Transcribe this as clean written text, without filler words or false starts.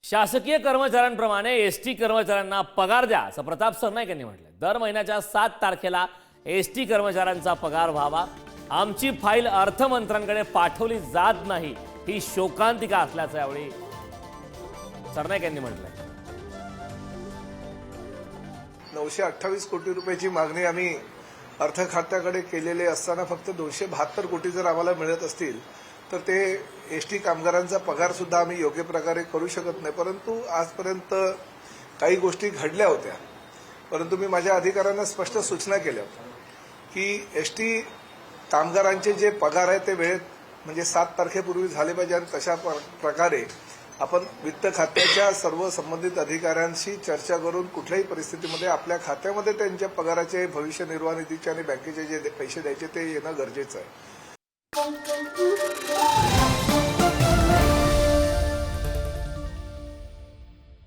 शासकीय कर्मचाऱ्यांप्रमाणे एसटी कर्मचाऱ्यांना पगार द्या असं प्रताप सरनाईक यांनी म्हटलं। दर महिन्याच्या 7 तारखेला एसटी कर्मचाऱ्यांचा पगार व्हावा। आमची फाईल अर्थमंत्र्यांकडे पाठवली जात नाही ही शोकांतिका असल्याचं यावेळी सरनाईक यांनी म्हटलंय। 928 कोटी रुपयाची मागणी आम्ही अर्थ खात्याकडे केलेली असताना फक्त 272 कोटी जर आम्हाला मिळत असतील तर ते एसटी कामगारांचा पगार सुद्धा आम्ही योग्य प्रकारे करू शकत नाही। परंतु आजपर्यंत काही गोष्टी घडल्या होत्या, परंतु मी माझ्या अधिकाऱ्यांना स्पष्ट सूचना केल्या की एसटी कामगारांचे जे पगार आहे ते वेळेत म्हणजे 7 तारखेपूर्वी झाले पाहिजे आणि तशा प्रकारे आपण वित्त खात्याच्या सर्व संबंधित अधिकाऱ्यांशी चर्चा करून कुठल्याही परिस्थितीमध्ये आपल्या खात्यामध्ये त्यांच्या पगाराचे भविष्य निर्वाह निधीचे आणि बँकेचे जे पैसे द्यायचे ते येणं गरजेचं आहे।